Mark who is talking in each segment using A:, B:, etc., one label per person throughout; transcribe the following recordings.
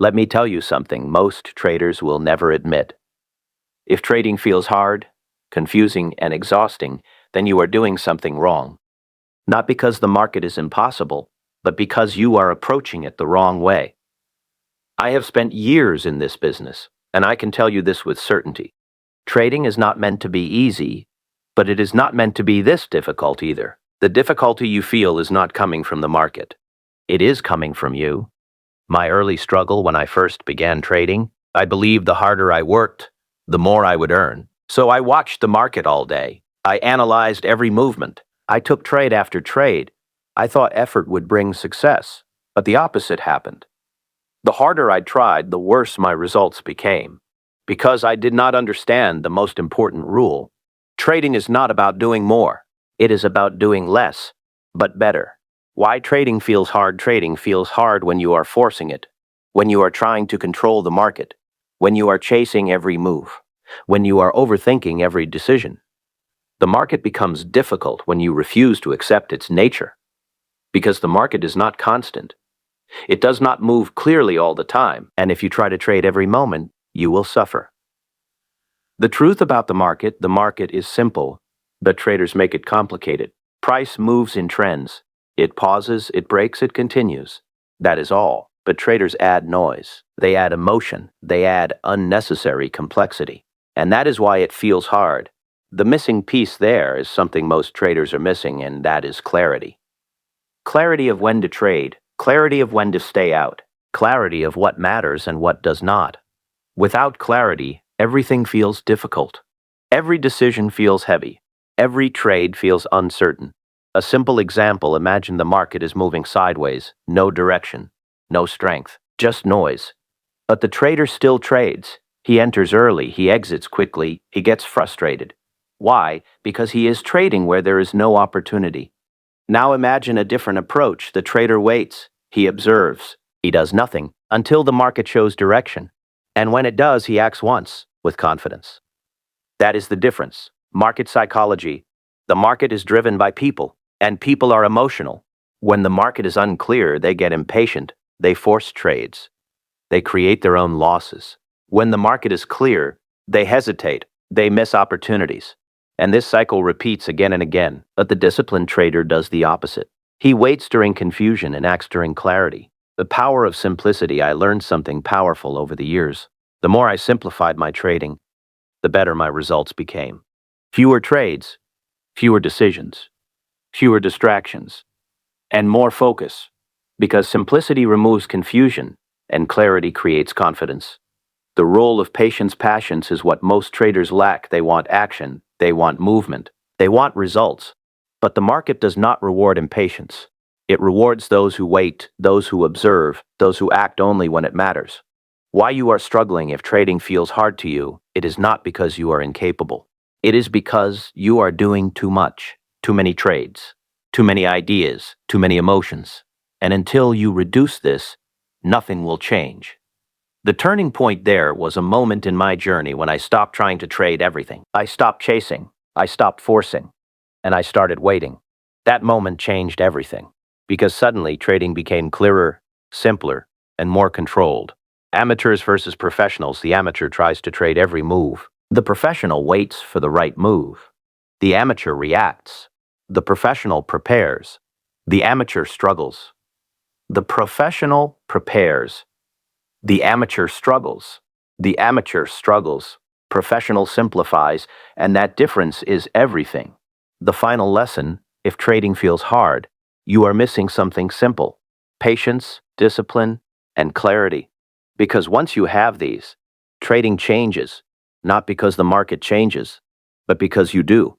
A: Let me tell you something most traders will never admit. If trading feels hard, confusing, and exhausting, then you are doing something wrong. Not because the market is impossible, but because you are approaching it the wrong way. I have spent years in this business, and I can tell you this with certainty. Trading is not meant to be easy, but it is not meant to be this difficult either. The difficulty you feel is not coming from the market. It is coming from you. My early struggle when I first began trading, I believed the harder I worked, the more I would earn. So I watched the market all day. I analyzed every movement. I took trade after trade. I thought effort would bring success, but the opposite happened. The harder I tried, the worse my results became. Because I did not understand the most important rule. Trading is not about doing more. It is about doing less, but better. Why trading feels hard? Trading feels hard when you are forcing it, when you are trying to control the market, when you are chasing every move, when you are overthinking every decision. The market becomes difficult when you refuse to accept its nature, because the market is not constant. It does not move clearly all the time, and if you try to trade every moment, you will suffer. The truth about the market is simple, but traders make it complicated. Price moves in trends. It pauses, it breaks, it continues. That is all. But traders add noise. They add emotion. They add unnecessary complexity. And that is why it feels hard. The missing piece there is something most traders are missing, and that is clarity. Clarity of when to trade. Clarity of when to stay out. Clarity of what matters and what does not. Without clarity, everything feels difficult. Every decision feels heavy. Every trade feels uncertain. A simple example, imagine the market is moving sideways, no direction, no strength, just noise. But the trader still trades. He enters early, he exits quickly, he gets frustrated. Why? Because he is trading where there is no opportunity. Now imagine a different approach. The trader waits, he observes, he does nothing until the market shows direction. And when it does, he acts once, with confidence. That is the difference. Market psychology. The market is driven by people, and people are emotional. When the market is unclear, they get impatient. They force trades. They create their own losses. When the market is clear, they hesitate. They miss opportunities. And this cycle repeats again and again. But the disciplined trader does the opposite. He waits during confusion and acts during clarity. The power of simplicity. I learned something powerful over the years. The more I simplified my trading, the better my results became. Fewer trades, fewer decisions, fewer distractions, and more focus. Because simplicity removes confusion and clarity creates confidence. The role of patience is what most traders lack. They want action, they want movement, they want results. But the market does not reward impatience. It rewards those who wait, those who observe, those who act only when it matters. Why you are struggling if trading feels hard to you, it is not because you are incapable. It is because you are doing too much, too many trades, too many ideas, too many emotions. And until you reduce this, nothing will change. The turning point there was a moment in my journey when I stopped trying to trade everything. I stopped chasing, I stopped forcing, and I started waiting. That moment changed everything, because suddenly trading became clearer, simpler, and more controlled. Amateurs versus professionals. The amateur tries to trade every move. The professional waits for the right move. The amateur reacts. The professional prepares. The amateur struggles. The professional prepares. The amateur struggles. The amateur struggles. Professional simplifies, and that difference is everything. The final lesson, if trading feels hard, you are missing something simple: patience, discipline, and clarity. Because once you have these, trading changes, not because the market changes, but because you do.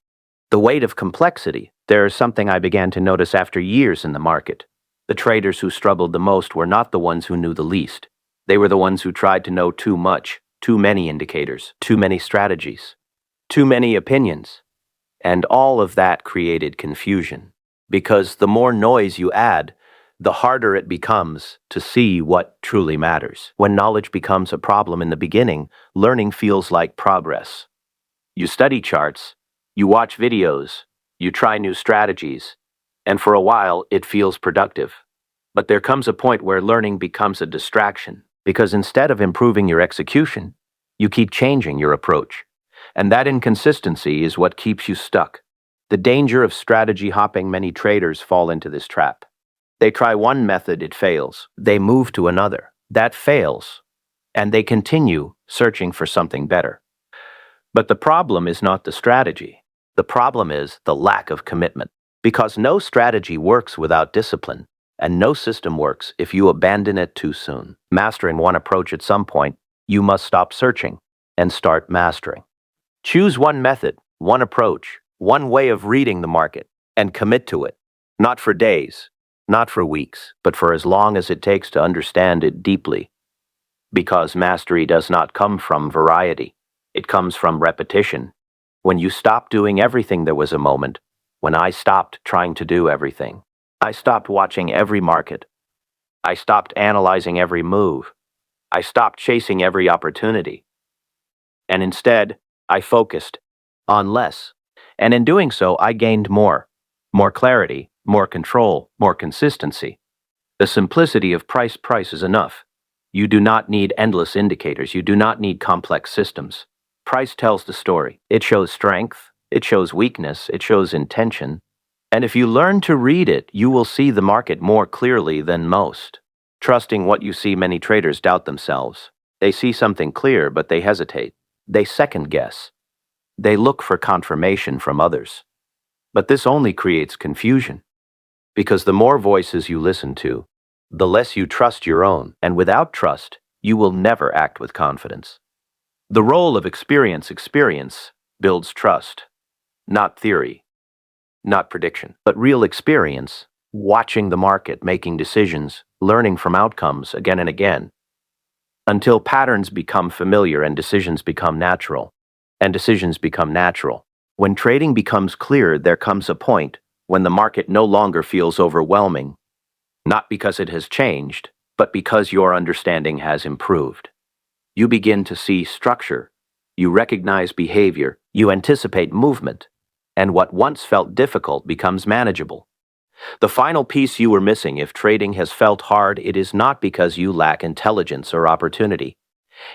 A: The weight of complexity. There is something I began to notice after years in the market. The traders who struggled the most were not the ones who knew the least. They were the ones who tried to know too much, too many indicators, too many strategies, too many opinions. And all of that created confusion. Because the more noise you add, the harder it becomes to see what truly matters. When knowledge becomes a problem in the beginning, learning feels like progress. You study charts, you watch videos, you try new strategies, and for a while it feels productive. But there comes a point where learning becomes a distraction. Because instead of improving your execution, you keep changing your approach. And that inconsistency is what keeps you stuck. The danger of strategy hopping, many traders fall into this trap. They try one method, it fails. They move to another. That fails. And they continue searching for something better. But the problem is not the strategy. The problem is the lack of commitment. Because no strategy works without discipline, and no system works if you abandon it too soon. Mastering one approach at some point, you must stop searching and start mastering. Choose one method, one approach, one way of reading the market, and commit to it. Not for days, not for weeks, but for as long as it takes to understand it deeply. Because mastery does not come from variety. It comes from repetition. When you stop doing everything, there was a moment when I stopped trying to do everything. I stopped watching every market. I stopped analyzing every move. I stopped chasing every opportunity. And instead, I focused on less. And in doing so, I gained more clarity, more control, more consistency. The simplicity of price is enough. You do not need endless indicators. You do not need complex systems. Price tells the story. It shows strength. It shows weakness. It shows intention. And if you learn to read it, you will see the market more clearly than most. Trusting what you see, many traders doubt themselves. They see something clear, but they hesitate. They second guess. They look for confirmation from others. But this only creates confusion. Because the more voices you listen to, the less you trust your own. And without trust, you will never act with confidence. The role of experience builds trust, not theory, not prediction, but real experience, watching the market, making decisions, learning from outcomes again and again, until patterns become familiar and decisions become natural. When trading becomes clear, there comes a point when the market no longer feels overwhelming, not because it has changed, but because your understanding has improved. You begin to see structure, you recognize behavior, you anticipate movement, and what once felt difficult becomes manageable. The final piece you were missing: if trading has felt hard, it is not because you lack intelligence or opportunity.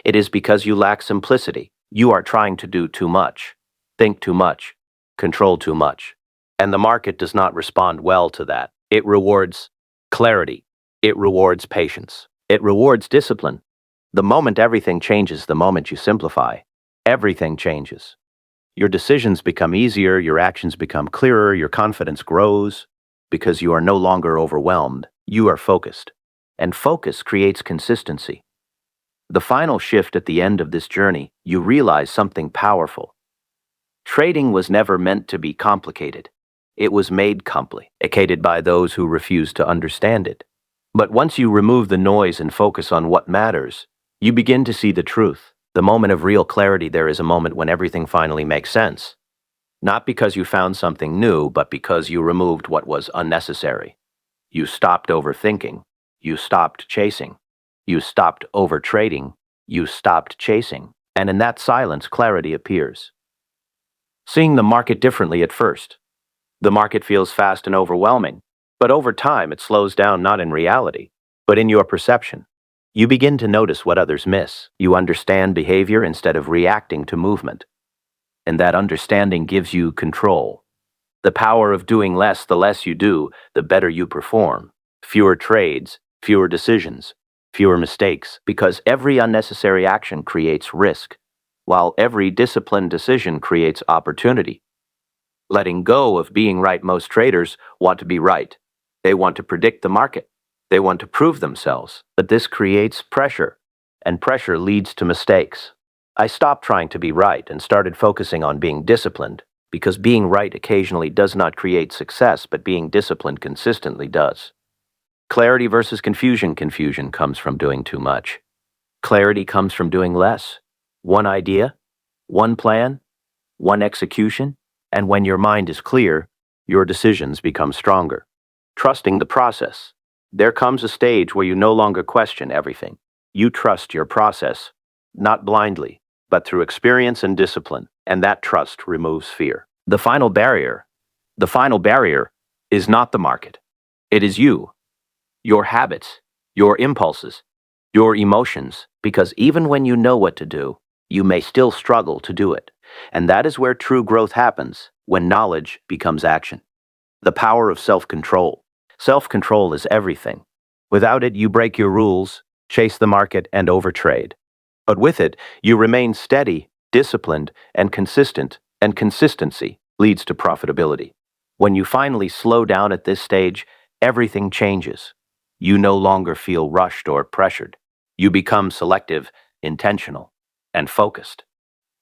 A: It is because you lack simplicity. You are trying to do too much, think too much, control too much. And the market does not respond well to that. It rewards clarity. It rewards patience. It rewards discipline. The moment everything changes, the moment you simplify, everything changes. Your decisions become easier, your actions become clearer, your confidence grows, because you are no longer overwhelmed. You are focused. And focus creates consistency. The final shift at the end of this journey, you realize something powerful. Trading was never meant to be complicated. It was made complicated by those who refuse to understand it. But once you remove the noise and focus on what matters, you begin to see the truth. The moment of real clarity, there is a moment when everything finally makes sense. Not because you found something new, but because you removed what was unnecessary. You stopped overthinking. You stopped chasing. You stopped overtrading. You stopped chasing. And in that silence, clarity appears. Seeing the market differently at first. The market feels fast and overwhelming, but over time it slows down, not in reality, but in your perception. You begin to notice what others miss. You understand behavior instead of reacting to movement. And that understanding gives you control. The power of doing less. The less you do, the better you perform. Fewer trades, fewer decisions, fewer mistakes, because every unnecessary action creates risk, while every disciplined decision creates opportunity. Letting go of being right. Most traders want to be right. They want to predict the market. They want to prove themselves. But this creates pressure, and pressure leads to mistakes. I stopped trying to be right and started focusing on being disciplined, because being right occasionally does not create success, but being disciplined consistently does. Clarity versus confusion. Confusion comes from doing too much. Clarity comes from doing less. One idea, one plan, one execution, and when your mind is clear, your decisions become stronger. Trusting the process. There comes a stage where you no longer question everything. You trust your process, not blindly, but through experience and discipline, and that trust removes fear. The final barrier is not the market. It is you, your habits, your impulses, Your emotions, because even when you know what to do, you may still struggle to do it. And that is where true growth happens, when knowledge becomes action. The power of self-control. Self-control is everything. Without it, you break your rules, chase the market, and overtrade. But with it, you remain steady, disciplined, and consistent, and consistency leads to profitability. When you finally slow down at this stage, everything changes. You no longer feel rushed or pressured. You become selective, intentional, and focused.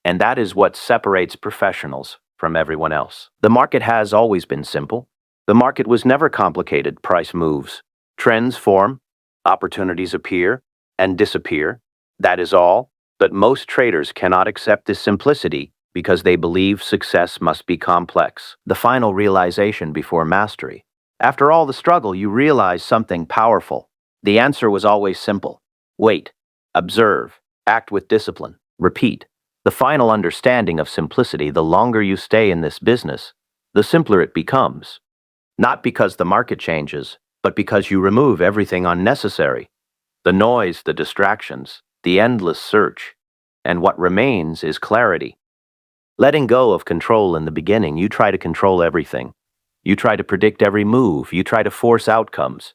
A: And that is what separates professionals from everyone else. The market has always been simple. The market was never complicated. Price moves. Trends form, opportunities appear and disappear. That is all. But most traders cannot accept this simplicity because they believe success must be complex. The final realization before mastery. After all the struggle, you realize something powerful. The answer was always simple. Wait, observe, act with discipline, repeat. The final understanding of simplicity, the longer you stay in this business, the simpler it becomes. Not because the market changes, but because you remove everything unnecessary. The noise, the distractions, the endless search. And what remains is clarity. Letting go of control in the beginning, you try to control everything. You try to predict every move. You try to force outcomes.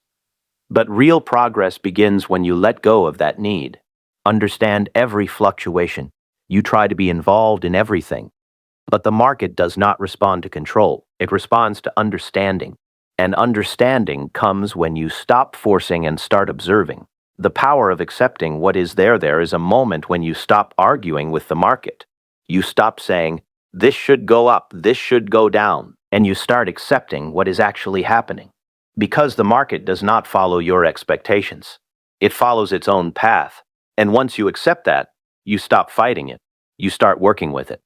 A: But real progress begins when you let go of that need. Understand every fluctuation. You try to be involved in everything. But the market does not respond to control. It responds to understanding. And understanding comes when you stop forcing and start observing. The power of accepting what is there is a moment when you stop arguing with the market. You stop saying, this should go up, this should go down, and you start accepting what is actually happening. Because the market does not follow your expectations. It follows its own path. And once you accept that, you stop fighting it. You start working with it.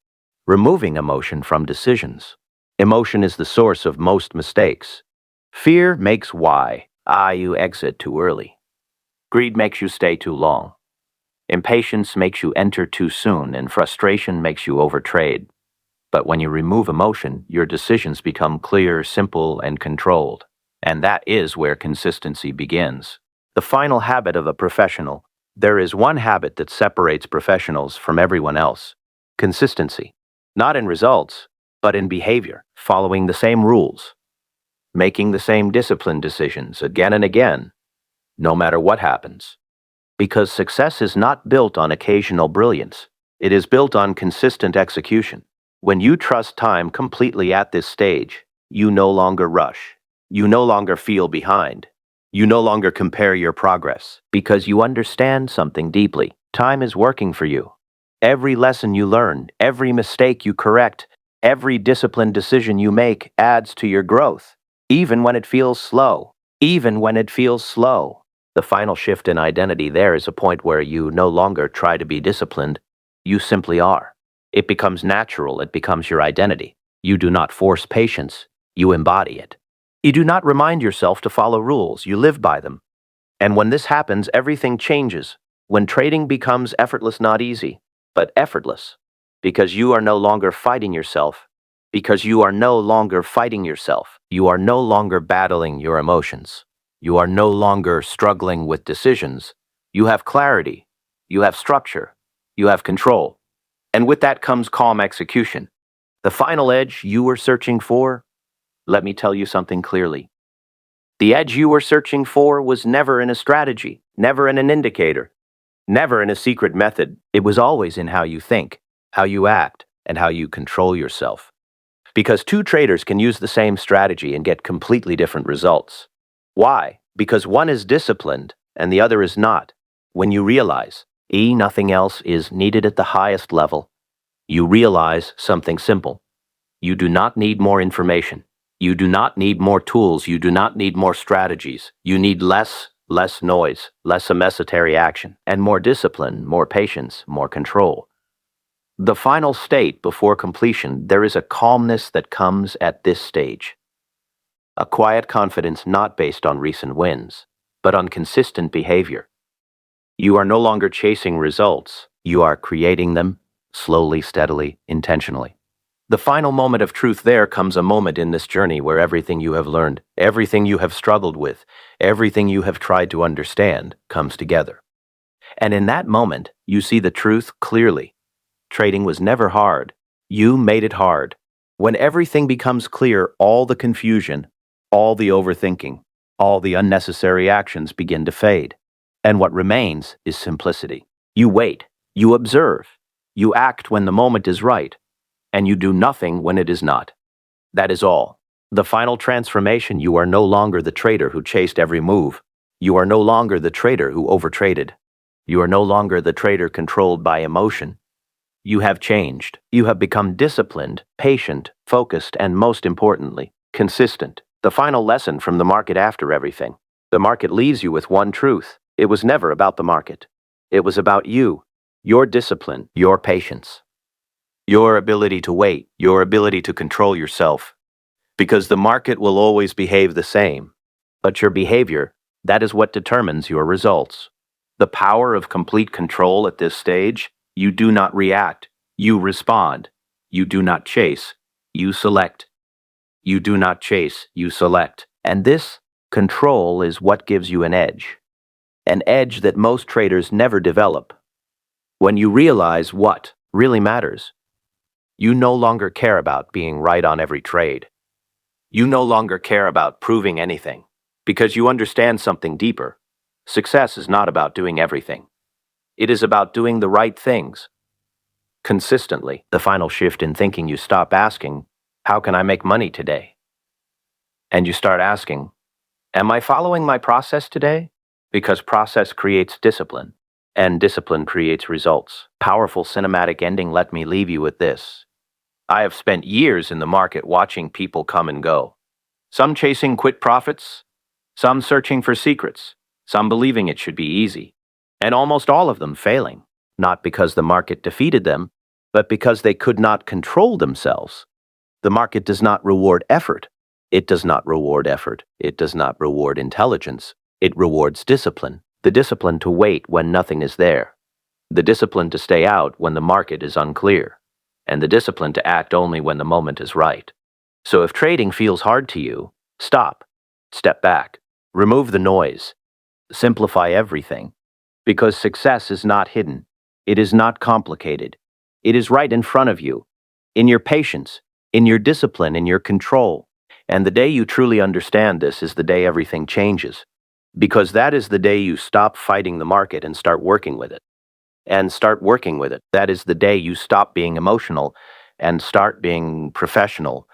A: Removing emotion from decisions. Emotion is the source of most mistakes. Fear makes why. You exit too early. Greed makes you stay too long. Impatience makes you enter too soon, and frustration makes you overtrade. But when you remove emotion, your decisions become clear, simple, and controlled. And that is where consistency begins. The final habit of a professional. There is one habit that separates professionals from everyone else. Consistency. Not in results, but in behavior. Following the same rules. Making the same disciplined decisions again and again, no matter what happens. Because success is not built on occasional brilliance. It is built on consistent execution. When you trust time completely at this stage, you no longer rush. You no longer feel behind. You no longer compare your progress. Because you understand something deeply. Time is working for you. Every lesson you learn, every mistake you correct, every disciplined decision you make adds to your growth. Even when it feels slow. Even when it feels slow. The final shift in identity there is a point where you no longer try to be disciplined. You simply are. It becomes natural. It becomes your identity. You do not force patience. You embody it. You do not remind yourself to follow rules. You live by them. And when this happens, everything changes. When trading becomes effortless, not easy, but effortless. Because you are no longer fighting yourself. Because you are no longer fighting yourself. You are no longer battling your emotions. You are no longer struggling with decisions. You have clarity. You have structure. You have control. And with that comes calm execution. The final edge you were searching for, let me tell you something clearly. The edge you were searching for was never in a strategy, never in an indicator, never in a secret method. It was always in how you think, how you act, and how you control yourself. Because two traders can use the same strategy and get completely different results. Why? Because one is disciplined and the other is not. When you realize, nothing else is needed at the highest level, you realize something simple. You do not need more information. You do not need more tools. You do not need more strategies. You need less noise, less unnecessary action, and more discipline, more patience, more control. The final state before completion, there is a calmness that comes at this stage. A quiet confidence not based on recent wins, but on consistent behavior. You are no longer chasing results. You are creating them, slowly, steadily, intentionally. The final moment of truth there comes a moment in this journey where everything you have learned, everything you have struggled with, everything you have tried to understand comes together. And in that moment, you see the truth clearly. Trading was never hard. You made it hard. When everything becomes clear, all the confusion, all the overthinking, all the unnecessary actions begin to fade. And what remains is simplicity. You wait, you observe, you act when the moment is right, and you do nothing when it is not. That is all. The final transformation: you are no longer the trader who chased every move. You are no longer the trader who overtraded. You are no longer the trader controlled by emotion. You have changed. You have become disciplined, patient, focused, and most importantly, consistent. The final lesson from the market after everything. The market leaves you with one truth. It was never about the market. It was about you, your discipline, your patience, your ability to wait, your ability to control yourself. Because the market will always behave the same. But your behavior, that is what determines your results. The power of complete control at this stage: you do not react, you respond. You do not chase, you select. You do not chase, you select. And this control is what gives you an edge that most traders never develop. When you realize what really matters, you no longer care about being right on every trade. You no longer care about proving anything, because you understand something deeper. Success is not about doing everything. It is about doing the right things consistently. The final shift in thinking: you stop asking, "How can I make money today?" And you start asking, "Am I following my process today?" Because process creates discipline, and discipline creates results. Powerful cinematic ending. Let me leave you with this. I have spent years in the market watching people come and go. Some chasing quick profits, some searching for secrets, some believing it should be easy, and almost all of them failing, not because the market defeated them, but because they could not control themselves. The market does not reward effort. It does not reward effort. It does not reward intelligence. It rewards discipline. The discipline to wait when nothing is there. The discipline to stay out when the market is unclear. And the discipline to act only when the moment is right. So if trading feels hard to you, stop. Step back. Remove the noise. Simplify everything. Because success is not hidden. It is not complicated. It is right in front of you. In your patience, in your discipline, in your control. And the day you truly understand this is the day everything changes. Because that is the day you stop fighting the market and start working with it. And start working with it. That is the day you stop being emotional and start being professional.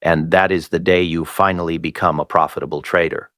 A: And that is the day you finally become a profitable trader.